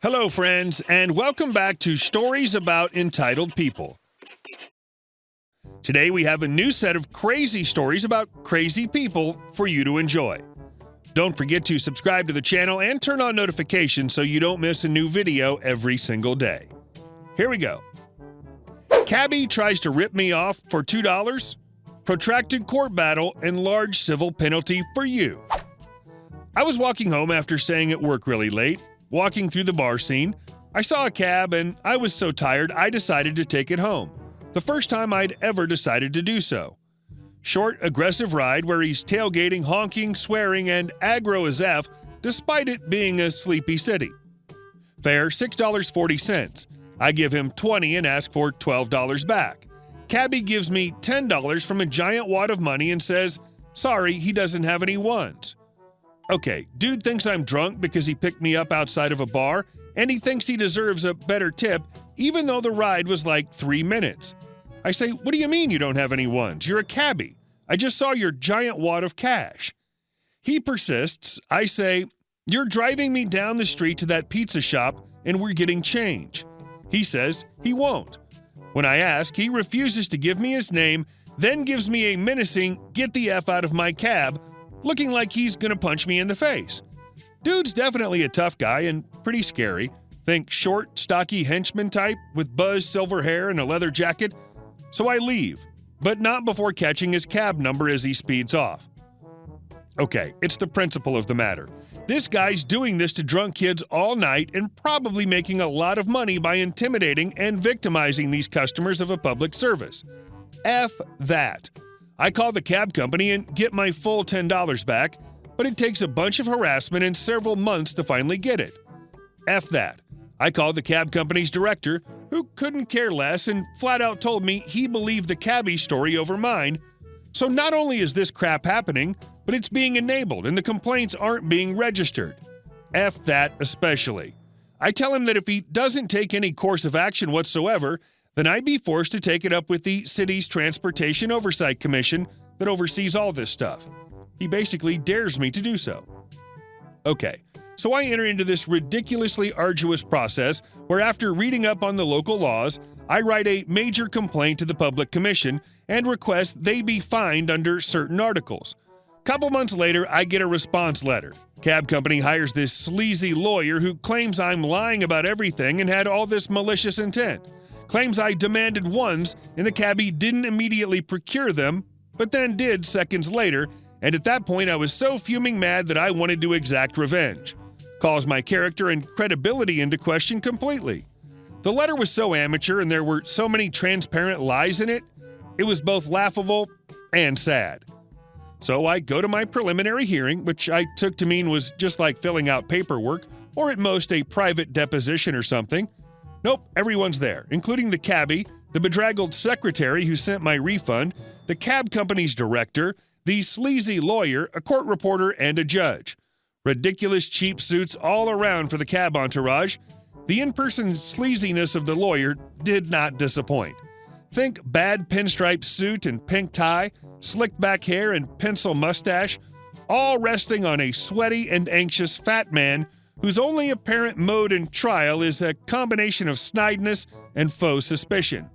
Hello, friends, and welcome back to Stories About Entitled People. Today we have a new set of crazy stories about crazy people for you to enjoy. Don't forget to subscribe to the channel and turn on notifications so you don't miss a new video every single day. Here we go. Cabbie tries to rip me off for $2. Protracted court battle and large civil penalty for you. I was walking home after staying at work really late. Walking through the bar scene, I saw a cab and I was so tired I decided to take it home. The first time I'd ever decided to do so. Short, aggressive ride where he's tailgating, honking, swearing, and aggro as F, despite it being a sleepy city. Fare $6.40. I give him $20 and ask for $12 back. Cabbie gives me $10 from a giant wad of money and says, sorry, he doesn't have any ones. Okay, dude thinks I'm drunk because he picked me up outside of a bar, and he thinks he deserves a better tip, even though the ride was like 3 minutes. I say, what do you mean you don't have any ones? You're a cabbie. I just saw your giant wad of cash. He persists. I say, you're driving me down the street to that pizza shop, and we're getting change. He says he won't. When I ask, he refuses to give me his name, then gives me a menacing, get the F out of my cab, looking like he's gonna punch me in the face. Dude's definitely a tough guy and pretty scary. Think short, stocky henchman type with buzzed silver hair and a leather jacket. So I leave, but not before catching his cab number as he speeds off. Okay, it's the principle of the matter. This guy's doing this to drunk kids all night and probably making a lot of money by intimidating and victimizing these customers of a public service. F that. I call the cab company and get my full $10 back, but it takes a bunch of harassment and several months to finally get it. F that. I called the cab company's director, who couldn't care less and flat out told me he believed the cabbie story over mine. So not only is this crap happening, but it's being enabled and the complaints aren't being registered. F that especially. I tell him that if he doesn't take any course of action whatsoever, then I'd be forced to take it up with the city's Transportation Oversight Commission that oversees all this stuff. He basically dares me to do so. Okay, so I enter into this ridiculously arduous process where after reading up on the local laws, I write a major complaint to the Public Commission and request they be fined under certain articles. Couple months later, I get a response letter. Cab company hires this sleazy lawyer who claims I'm lying about everything and had all this malicious intent. Claims I demanded ones and the cabbie didn't immediately procure them, but then did seconds later, and at that point I was so fuming mad that I wanted to exact revenge. Calls my character and credibility into question completely. The letter was so amateur and there were so many transparent lies in it, it was both laughable and sad. So I go to my preliminary hearing, which I took to mean was just like filling out paperwork, or at most a private deposition or something. Nope, everyone's there, including the cabbie, the bedraggled secretary who sent my refund, the cab company's director, the sleazy lawyer, a court reporter, and a judge. Ridiculous cheap suits all around for the cab entourage. The in-person sleaziness of the lawyer did not disappoint. Think bad pinstripe suit and pink tie, slicked back hair and pencil mustache, all resting on a sweaty and anxious fat man whose only apparent mode in trial is a combination of snideness and faux suspicion.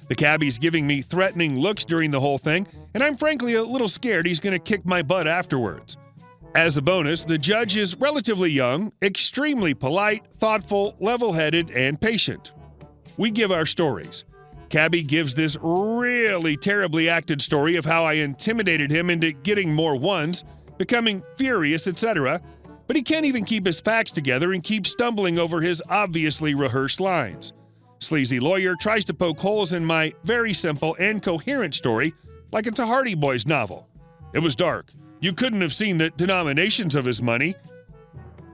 The cabbie's giving me threatening looks during the whole thing, and I'm frankly a little scared he's going to kick my butt afterwards. As a bonus, the judge is relatively young, extremely polite, thoughtful, level-headed, and patient. We give our stories. Cabbie gives this really terribly acted story of how I intimidated him into getting more ones, becoming furious, etc., but he can't even keep his facts together and keeps stumbling over his obviously rehearsed lines. Sleazy lawyer tries to poke holes in my very simple and coherent story like it's a Hardy Boys novel. It was dark. You couldn't have seen the denominations of his money.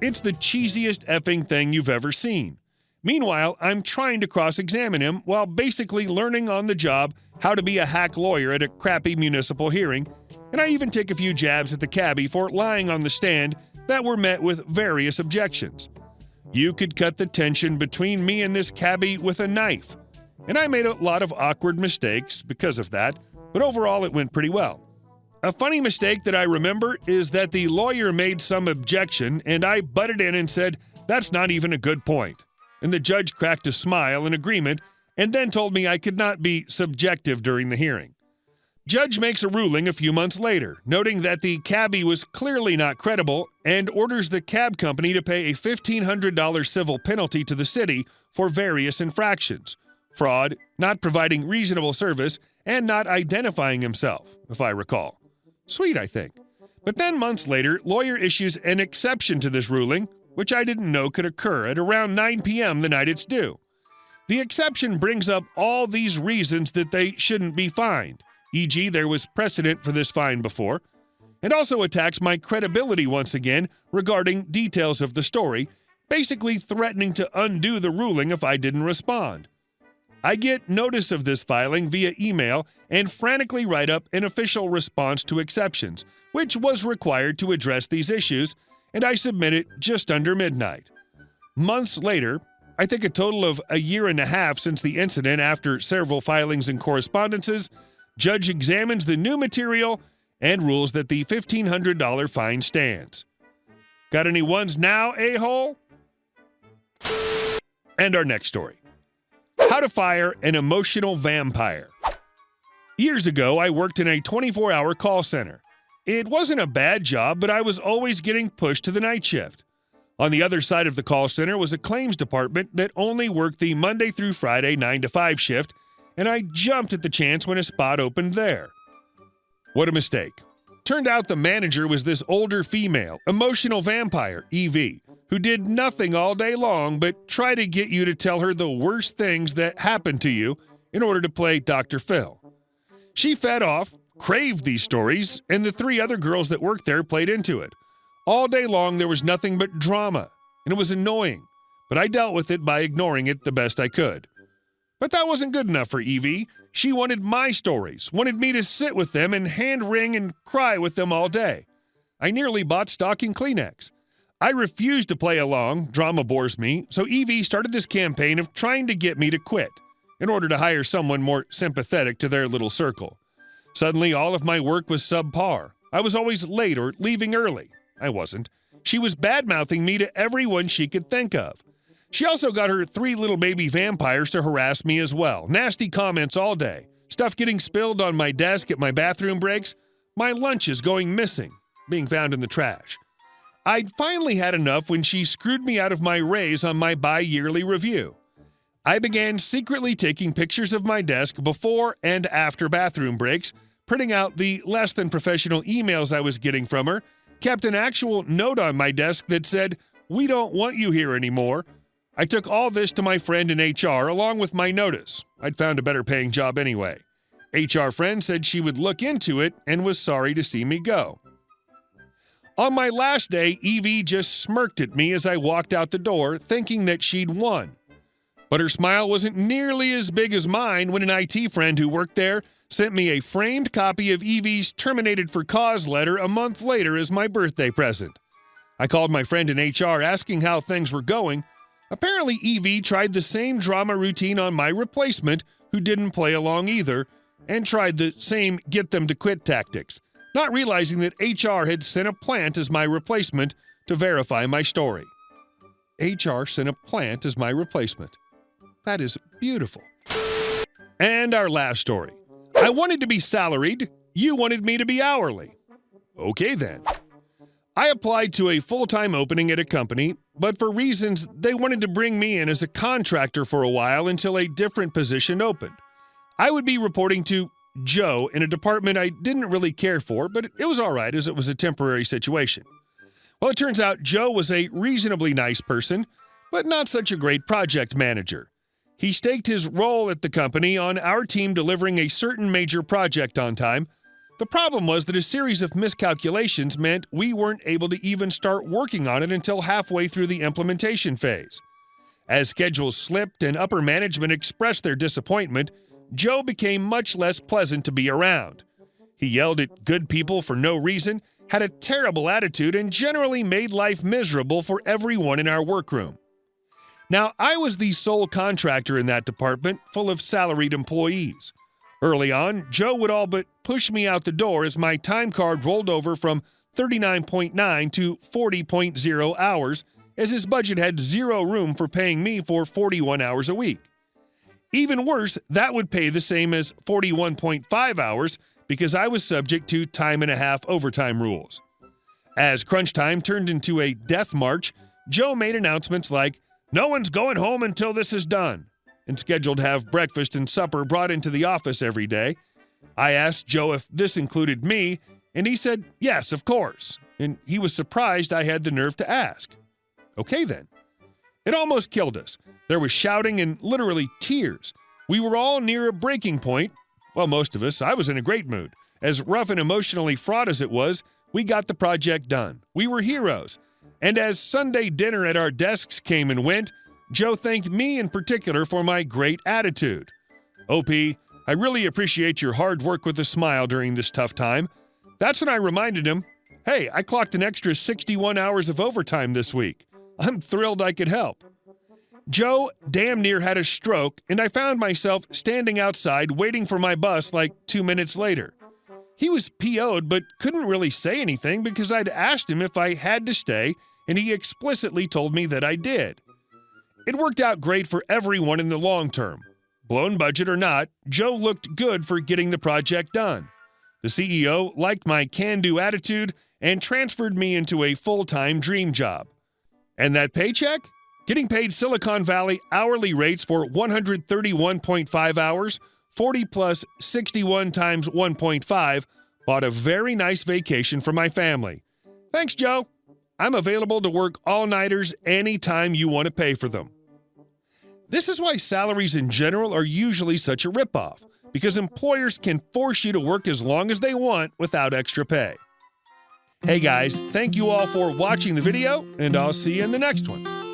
It's the cheesiest effing thing you've ever seen. Meanwhile, I'm trying to cross-examine him while basically learning on the job how to be a hack lawyer at a crappy municipal hearing, and I even take a few jabs at the cabbie for lying on the stand that were met with various objections. You could cut the tension between me and this cabbie with a knife, and I made a lot of awkward mistakes because of that, but overall it went pretty well. A funny mistake that I remember is that the lawyer made some objection and I butted in and said, That's not even a good point. And the judge cracked a smile in agreement and then told me I could not be subjective during the hearing. Judge makes a ruling a few months later, noting that the cabbie was clearly not credible and orders the cab company to pay a $1,500 civil penalty to the city for various infractions: fraud, not providing reasonable service, and not identifying himself, if I recall. Sweet, I think. But then months later, lawyer issues an exception to this ruling, which I didn't know could occur at around 9 p.m. the night it's due. The exception brings up all these reasons that they shouldn't be fined, e.g. there was precedent for this fine before, and also attacks my credibility once again regarding details of the story, basically threatening to undo the ruling if I didn't respond. I get notice of this filing via email and frantically write up an official response to exceptions, which was required to address these issues, and I submit it just under midnight. Months later, I think a total of a year and a half since the incident, after several filings and correspondences, judge examines the new material and rules that the $1,500 fine stands. Got any ones now, a-hole? And our next story. How to fire an emotional vampire. Years ago, I worked in a 24-hour call center. It wasn't a bad job, but I was always getting pushed to the night shift. On the other side of the call center was a claims department that only worked the Monday through Friday 9 to 5 shift, and I jumped at the chance when a spot opened there. What a mistake. Turned out the manager was this older female, emotional vampire, EV, who did nothing all day long but try to get you to tell her the worst things that happened to you in order to play Dr. Phil. She fed off, craved these stories, and the 3 other girls that worked there played into it. All day long there was nothing but drama, and it was annoying, but I dealt with it by ignoring it the best I could. But that wasn't good enough for Evie. She wanted my stories, wanted me to sit with them and hand-wring and cry with them all day. I nearly bought stock in Kleenex. I refused to play along, drama bores me, so Evie started this campaign of trying to get me to quit, in order to hire someone more sympathetic to their little circle. Suddenly, all of my work was subpar. I was always late or leaving early. I wasn't. She was bad-mouthing me to everyone she could think of. She also got her 3 little baby vampires to harass me as well. Nasty comments all day. Stuff getting spilled on my desk at my bathroom breaks. My lunches going missing, being found in the trash. I'd finally had enough when she screwed me out of my raise on my bi-yearly review. I began secretly taking pictures of my desk before and after bathroom breaks, printing out the less-than-professional emails I was getting from her, kept an actual note on my desk that said, "We don't want you here anymore." I took all this to my friend in HR along with my notice. I'd found a better-paying job anyway. HR friend said she would look into it and was sorry to see me go. On my last day, Evie just smirked at me as I walked out the door, thinking that she'd won. But her smile wasn't nearly as big as mine when an IT friend who worked there sent me a framed copy of Evie's terminated for cause letter a month later as my birthday present. I called my friend in HR asking how things were going. Apparently, Evie tried the same drama routine on my replacement, who didn't play along either, and tried the same get-them-to-quit tactics, not realizing that HR had sent a plant as my replacement to verify my story. HR sent a plant as my replacement. That is beautiful. And our last story. I wanted to be salaried. You wanted me to be hourly. Okay then. I applied to a full-time opening at a company, but for reasons they wanted to bring me in as a contractor for a while until a different position opened. I would be reporting to Joe in a department I didn't really care for, but it was all right as it was a temporary situation. Well, it turns out Joe was a reasonably nice person, but not such a great project manager. He staked his role at the company on our team delivering a certain major project on time. The problem was that a series of miscalculations meant we weren't able to even start working on it until halfway through the implementation phase. As schedules slipped and upper management expressed their disappointment, Joe became much less pleasant to be around. He yelled at good people for no reason, had a terrible attitude, and generally made life miserable for everyone in our workroom. Now, I was the sole contractor in that department, full of salaried employees. Early on, Joe would all but push me out the door as my time card rolled over from 39.9 to 40.0 hours, as his budget had zero room for paying me for 41 hours a week. Even worse, that would pay the same as 41.5 hours because I was subject to time-and-a-half overtime rules. As crunch time turned into a death march, Joe made announcements like, "No one's going home until this is done," and scheduled to have breakfast and supper brought into the office every day. I asked Joe if this included me, and he said, "Yes, of course," and he was surprised I had the nerve to ask. Okay then. It almost killed us. There was shouting and literally tears. We were all near a breaking point. Well, most of us. I was in a great mood. As rough and emotionally fraught as it was, we got the project done. We were heroes. And as Sunday dinner at our desks came and went, Joe thanked me in particular for my great attitude. "OP, I really appreciate your hard work with a smile during this tough time." That's when I reminded him, "Hey, I clocked an extra 61 hours of overtime this week. I'm thrilled I could help." Joe damn near had a stroke, and I found myself standing outside waiting for my bus like 2 minutes later. He was PO'd but couldn't really say anything because I'd asked him if I had to stay, and he explicitly told me that I did. It worked out great for everyone in the long term. Blown budget or not, Joe looked good for getting the project done. The CEO liked my can-do attitude and transferred me into a full-time dream job. And that paycheck? Getting paid Silicon Valley hourly rates for 131.5 hours, 40 plus 61 times 1.5, bought a very nice vacation for my family. Thanks, Joe. I'm available to work all-nighters anytime you want to pay for them. This is why salaries in general are usually such a ripoff, because employers can force you to work as long as they want without extra pay. Hey guys, thank you all for watching the video, and I'll see you in the next one.